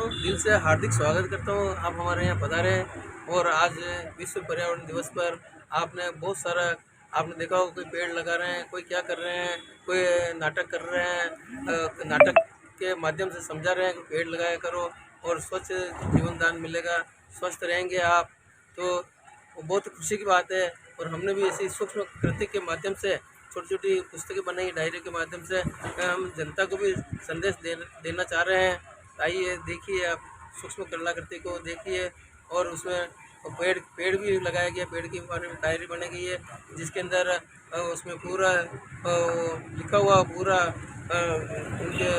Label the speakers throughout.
Speaker 1: दिल से हार्दिक स्वागत करता हूँ। आप हमारे यहाँ पधारे और आज विश्व पर्यावरण दिवस पर आपने बहुत सारा आपने देखा होगा, कोई पेड़ लगा रहे हैं, कोई क्या कर रहे हैं, कोई नाटक कर रहे हैं। नाटक के माध्यम से समझा रहे हैं कि पेड़ लगाया करो और स्वच्छ जीवन दान मिलेगा, स्वस्थ रहेंगे आप। तो वो बहुत खुशी की बात है। और हमने भी ऐसी सूक्ष्म कृति के माध्यम से छोटी छोटी पुस्तकें बनाई, डायरी के माध्यम से हम जनता को भी संदेश देना चाह रहे हैं। आइए देखिए, आप सूक्ष्म कलाकृति को देखिए। और उसमें पेड़ पेड़ भी लगाया गया, पेड़ के बारे में डायरी बनाई गई है जिसके अंदर उसमें पूरा लिखा हुआ पूरा उनके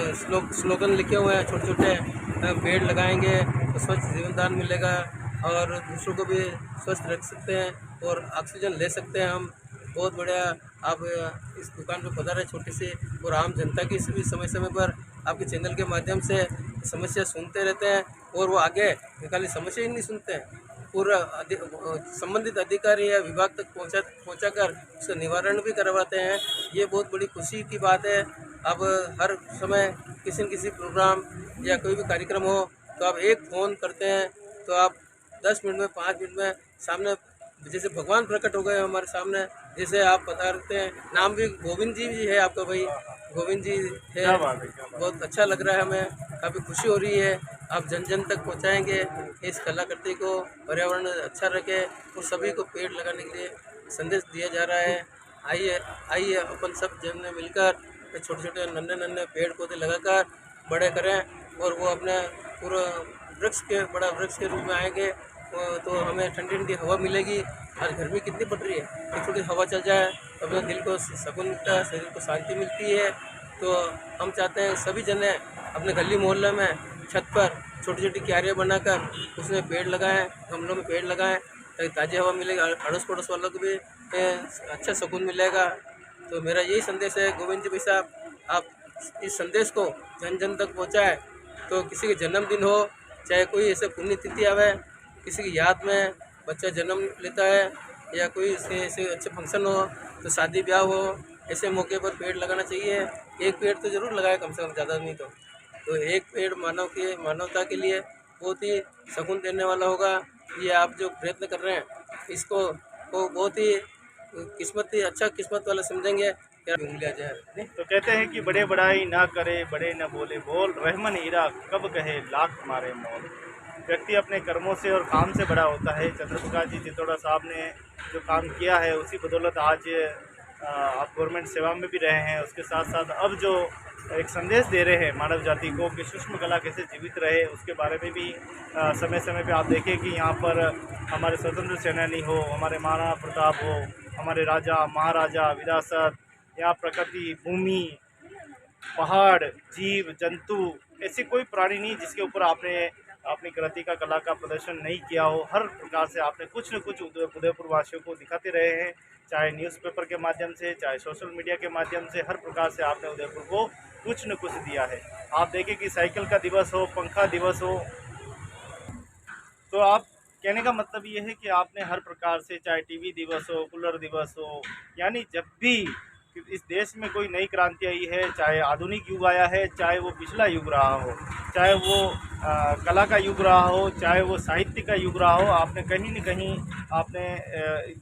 Speaker 1: स्लोगन लिखे हुए हैं। छोटे छोटे पेड़ लगाएंगे तो स्वच्छ जीवन दान मिलेगा और दूसरों को भी स्वस्थ रख सकते हैं और ऑक्सीजन ले सकते हैं हम। बहुत बढ़िया। आप इस दुकान पर पधारे छोटी सी, और आम जनता की भी समय समय पर आपके चैनल के माध्यम से समस्या सुनते रहते हैं और वो आगे खाली समस्या ही नहीं सुनते हैं, पूरा संबंधित अधिकारी या विभाग तक पहुंचाकर उसका निवारण भी करवाते हैं। ये बहुत बड़ी खुशी की बात है। अब हर समय किसी न किसी प्रोग्राम या कोई भी कार्यक्रम हो तो आप एक फ़ोन करते हैं तो आप 10 मिनट में 5 मिनट में सामने, जैसे भगवान प्रकट हो गए हमारे सामने, जैसे आप बता रहे हैं। नाम भी गोविंद जी भी है आपका भाई, गोविंद जी है।
Speaker 2: क्या बात है, क्या बात
Speaker 1: बहुत अच्छा लग रहा है, हमें काफ़ी खुशी हो रही है। आप जन जन तक पहुंचाएंगे इस कलाकृति को, पर्यावरण अच्छा रखे और सभी को पेड़ लगाने के लिए संदेश दिया जा रहा है। आइए आइए अपन सब जन ने मिलकर छोटे छोटे नन्हे नन्हे पेड़ पौधे लगाकर बड़े करें और वो अपने पूरा बड़ा वृक्ष के रूप में आएंगे। तो हमें ठंडी ठंडी हवा मिलेगी। आज गर्मी कितनी पड़ रही है, एक थोड़ी हवा चल जाए तो अपने दिल को सुकून मिलता है, शरीर को शांति मिलती है। तो हम चाहते हैं सभी जने अपने गली मोहल्ले में छत पर छोटी छोटी क्यारियाँ बनाकर उसमें पेड़ लगाएं, गमलों में पेड़ लगाएं ताकि ताज़ी हवा मिलेगी, अड़ोस पड़ोस वालों को भी अच्छा सुकून मिलेगा। तो मेरा यही संदेश है गोविंद जी भाई साहब, आप इस संदेश को जन जन तक पहुँचाएँ। तो किसी के जन्मदिन हो, चाहे कोई ऐसे पुण्यतिथि आवे, किसी की याद में बच्चा जन्म लेता है या कोई ऐसे अच्छे फंक्शन हो, तो शादी ब्याह हो, ऐसे मौके पर पेड़ लगाना चाहिए। एक पेड़ तो ज़रूर लगाए कम से कम, ज़्यादा नहीं तो एक पेड़ मानवता के लिए बहुत ही सुकून देने वाला होगा। ये आप जो प्रयत्न कर रहे हैं इसको वो बहुत ही अच्छा किस्मत वाला समझेंगे। क्या उंगलियाँ जाए।
Speaker 2: तो कहते हैं कि बड़े बड़ाई ना करे, बड़े न बोले बोल, रहमन हीरा कब कहे लाख मारे मोल। व्यक्ति अपने कर्मों से और काम से बड़ा होता है। चंद्रप्रकाश जी चित्तौड़ा साहब ने जो काम किया है उसी बदौलत आज आप गवर्नमेंट सेवा में भी रहे हैं। उसके साथ साथ अब जो एक संदेश दे रहे हैं मानव जाति को कि सूक्ष्म कला कैसे जीवित रहे, उसके बारे में भी समय समय पे आप देखें कि यहाँ पर हमारे स्वतंत्र सेनानी हो, हमारे महाराणा प्रताप हो, हमारे राजा महाराजा, विरासत, यहाँ प्रकृति, भूमि, पहाड़, जीव जंतु, ऐसी कोई प्राणी नहीं जिसके ऊपर आपने अपनी कृति का कला का प्रदर्शन नहीं किया हो। हर प्रकार से आपने कुछ न कुछ उदयपुर वासियों को दिखाते रहे हैं, चाहे न्यूज़पेपर के माध्यम से, चाहे सोशल मीडिया के माध्यम से। हर प्रकार से आपने उदयपुर को कुछ न कुछ दिया है। आप देखें कि साइकिल का दिवस हो, पंखा दिवस हो, तो आप कहने का मतलब ये है कि आपने हर प्रकार से, चाहे टीवी दिवस हो, कूलर दिवस हो, यानी जब भी इस देश में कोई नई क्रांति आई है, चाहे आधुनिक युग आया है, चाहे वो पिछला युग रहा हो, चाहे वो कला का युग रहा हो, चाहे वो साहित्य का युग रहा हो, आपने कहीं न कहीं आपने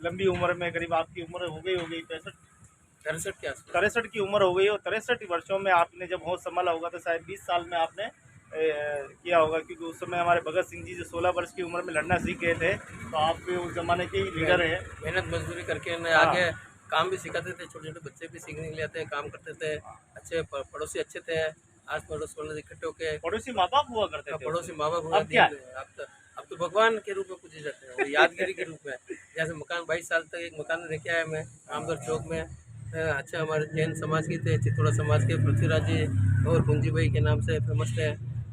Speaker 2: लंबी उम्र में, करीब आपकी उम्र हो गई
Speaker 1: 63 के आसपास
Speaker 2: 63 की उम्र हो गई हो, 63 वर्षों में आपने जब होश संभाला होगा तो शायद 20 साल में आपने किया होगा, क्योंकि उस समय हमारे भगत सिंह जी जो 16 वर्ष की उम्र में लड़ना सीख गए थे, तो आप भी उस ज़माने के लीडर हैं।
Speaker 1: मेहनत मजदूरी करके मैं
Speaker 2: हाँ।
Speaker 1: आगे काम भी सिखाते थे, छोटे छोटे बच्चे भी सीखने के लिए आते हैं, काम करते थे। अच्छे पड़ोसी अच्छे थे, आस पड़ोस वाले इकट्ठे होके
Speaker 2: पड़ोसी माँ बाप हुआ करते थे।
Speaker 1: पड़ोसी माँ बाप हुआ
Speaker 2: अब क्या
Speaker 1: दिए। अब तो भगवान के रूप में पूजे जाते हैं और यादगिरी के रूप में। जैसे मकान 22 साल तक एक मकान लेके आया मैं रामगढ़ चौक में। अच्छा, हमारे जैन समाज के थे, चित्तौड़ा समाज के पृथ्वीराज जी और कुंजी भाई के नाम से फेमस थे।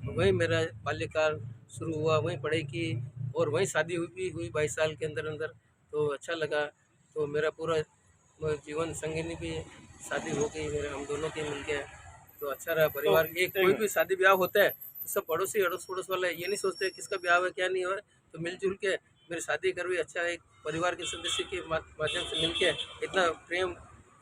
Speaker 1: वहीं मेरा बाल्यकाल शुरू हुआ, वहीं पढ़ाई की और वहीं शादी हुई 22 साल के अंदर अंदर। तो अच्छा लगा। तो मेरा पूरा जीवन संगिनी भी शादी हो गई मेरे, हम दोनों की मिलके। तो अच्छा रहा परिवार।
Speaker 2: तो
Speaker 1: एक कोई भी शादी ब्याह होता है तो सब पड़ोसी अड़ोस पड़ोस वाले ये नहीं सोचते किसका ब्याह है क्या नहीं हो, तो मिलजुल के मेरी शादी करवी। अच्छा, एक परिवार के सदस्य के माध्यम से मिलके इतना प्रेम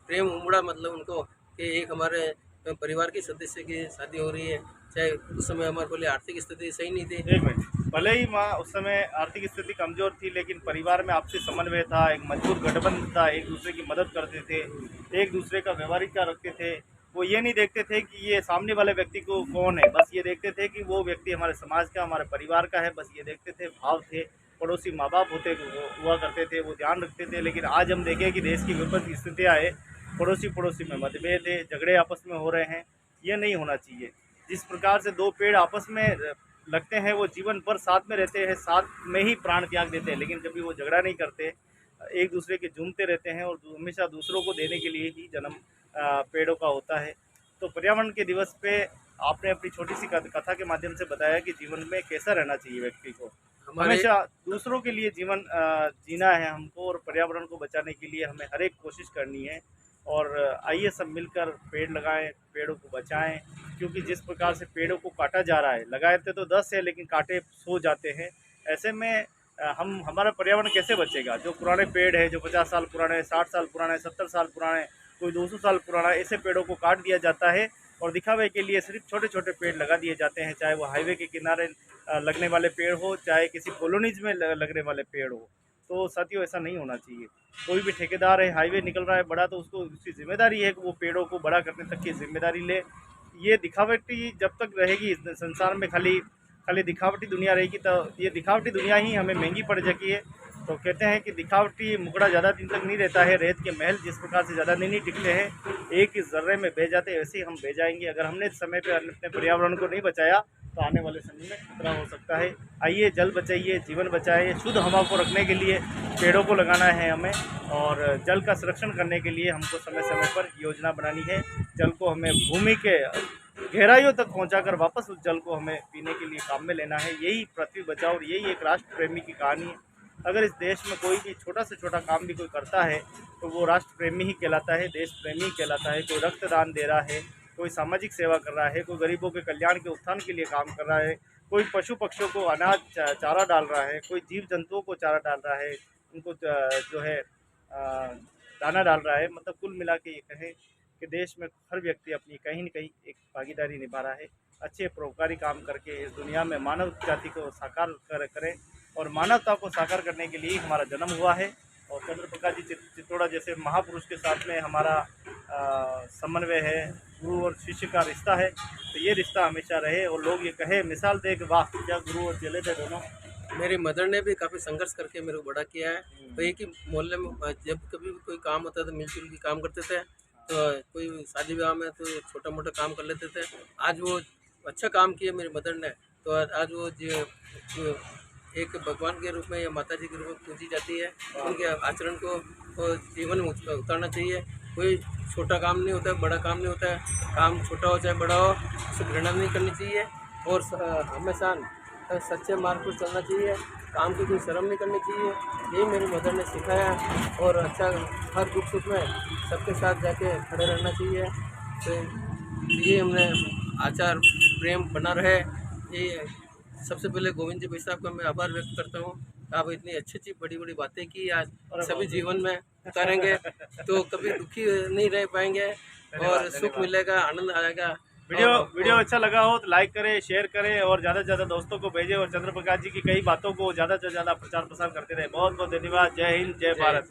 Speaker 1: प्रेम उमड़ा, मतलब उनको कि एक हमारे परिवार के सदस्य की शादी हो रही है, चाहे उस समय हमारे बोले आर्थिक स्थिति सही नहीं थी।
Speaker 2: एक मिनट, भले ही माँ उस समय आर्थिक स्थिति कमजोर थी, लेकिन परिवार में आपसी समन्वय था, एक मजबूत गठबंधन था, एक दूसरे की मदद करते थे, एक दूसरे का व्यवहारिकता रखते थे। वो ये नहीं देखते थे कि ये सामने वाले व्यक्ति को कौन है, बस ये देखते थे कि वो व्यक्ति हमारे समाज का, हमारे परिवार का है, बस ये देखते थे। भाव थे, पड़ोसी माँ बाप हुआ करते थे, वो ध्यान रखते थे। लेकिन आज हम देखें कि देश की विपरीत स्थितियाँ है, पड़ोसी पड़ोसी में मतभेद है, झगड़े आपस में हो रहे हैं। ये नहीं होना चाहिए। जिस प्रकार से दो पेड़ आपस में लगते हैं, वो जीवन भर साथ में रहते हैं, साथ में ही प्राण त्याग देते हैं, लेकिन कभी वो झगड़ा नहीं करते, एक दूसरे के झूमते रहते हैं और हमेशा दूसरों को देने के लिए ही जन्म पेड़ों का होता है। तो पर्यावरण के दिवस पे आपने अपनी छोटी सी कथा के माध्यम से बताया कि जीवन में कैसा रहना चाहिए व्यक्ति को।
Speaker 1: हमारे
Speaker 2: हमेशा दूसरों के लिए जीवन जीना है हमको, और पर्यावरण को बचाने के लिए हमें हर एक कोशिश करनी है। और आइए सब मिलकर पेड़ लगाएं, पेड़ों को बचाएं, क्योंकि जिस प्रकार से पेड़ों को काटा जा रहा है, लगाए थे तो 10 है लेकिन काटे 100 जाते हैं। ऐसे में हम हमारा पर्यावरण कैसे बचेगा? जो पुराने पेड़ है, जो 50 साल पुराने, 60 साल पुराने, 70 साल पुराने, कोई 200 साल पुराना, ऐसे पेड़ों को काट दिया जाता है और दिखावे के लिए सिर्फ छोटे छोटे पेड़ लगा दिए जाते हैं, चाहे वो हाईवे के किनारे लगने वाले पेड़ हो, चाहे किसी कॉलोनीज में लगने वाले पेड़ हो। तो साथियों, ऐसा नहीं होना चाहिए। कोई भी ठेकेदार है, हाईवे निकल रहा है बड़ा, तो उसको उसकी जिम्मेदारी है कि वो पेड़ों को बड़ा करने तक की जिम्मेदारी ले। ये दिखावटी जब तक रहेगी इस संसार में, खाली खाली दिखावटी दुनिया रहेगी, तो ये दिखावटी दुनिया ही हमें महंगी पड़ जाती है। तो कहते हैं कि दिखावटी मुकड़ा ज़्यादा दिन तक नहीं रहता है, रेत के महल जिस प्रकार से ज़्यादा दिन नहीं टिकते हैं, एक ही जर्रे में बह जाते हैं, वैसे ही हम बह जाएंगे। अगर हमने समय पर अपने पर्यावरण को नहीं बचाया तो आने वाले समय में खतरा हो सकता है। आइए जल बचाइए, जीवन बचाइए। शुद्ध हवा को रखने के लिए पेड़ों को लगाना है हमें, और जल का संरक्षण करने के लिए हमको समय समय पर योजना बनानी है। जल को हमें भूमि के गहराइयों तक पहुंचाकर वापस उस जल को हमें पीने के लिए काम में लेना है। यही पृथ्वी बचाओ, और यही एक राष्ट्र प्रेमी की कहानी है। अगर इस देश में कोई भी छोटा से छोटा काम भी कोई करता है तो वो राष्ट्र प्रेमी ही कहलाता है, देश प्रेमी ही कहलाता है। कोई रक्तदान दे रहा है, कोई सामाजिक सेवा कर रहा है, कोई गरीबों के कल्याण के उत्थान के लिए काम कर रहा है, कोई पशु पक्षियों को अनाज चारा डाल रहा है, कोई जीव जंतुओं को चारा डाल रहा है, उनको जो है दाना डाल रहा है। मतलब कुल मिला के ये कहें कि देश में हर व्यक्ति अपनी कहीं न कहीं एक भागीदारी निभा रहा है। अच्छे परोपकारी काम करके इस दुनिया में मानव जाति को साकार करें, और मानवता को साकार करने के लिए हमारा जन्म हुआ है। और चंद्र प्रकाश जी चित्तौड़ा जैसे महापुरुष के साथ में हमारा समन्वय है, गुरु और शिष्य का रिश्ता है। तो ये रिश्ता हमेशा रहे, और लोग ये कहे, मिसाल दे कि वाह क्या गुरु और चेले थे दोनों।
Speaker 1: मेरी मदर ने भी काफ़ी संघर्ष करके मेरे को बड़ा किया है। तो एक ही मोहल्ले में जब कभी भी कोई काम होता था मिलजुल के काम करते थे। तो कोई शादी विवाह में तो छोटा मोटा काम कर लेते थे। आज वो अच्छा काम किया मेरी मदर ने, तो आज वो जो एक भगवान के रूप में या माता जी के रूप में पूजी जाती है। उनके आचरण को जीवन में उतारना चाहिए। कोई छोटा काम नहीं होता है, बड़ा काम नहीं होता है। काम छोटा हो चाहे बड़ा हो, उससे घृणा नहीं करनी चाहिए, और हमेशा सच्चे मार्ग पर चलना चाहिए। काम की कोई शर्म नहीं करनी चाहिए। यही मेरी मदर ने सिखाया। और अच्छा, हर दुख सुख में सबके साथ जाके खड़े रहना चाहिए। तो ये हमने आचार प्रेम बना रहे। ये सबसे पहले गोविंद जी भाई साहब का मैं आभार व्यक्त करता हूँ। आप इतनी अच्छी अच्छी बड़ी बड़ी बातें की, आज सभी जीवन में उतारेंगे तो कभी दुखी नहीं रह पाएंगे, और सुख मिलेगा, आनंद आएगा।
Speaker 2: वीडियो अच्छा लगा हो तो लाइक करें, शेयर करें, और ज़्यादा से ज़्यादा दोस्तों को भेजें, और चंद्र प्रकाश जी की कई बातों को ज़्यादा से ज़्यादा प्रचार प्रसार करते रहे। बहुत बहुत धन्यवाद। जय हिंद, जय भारत।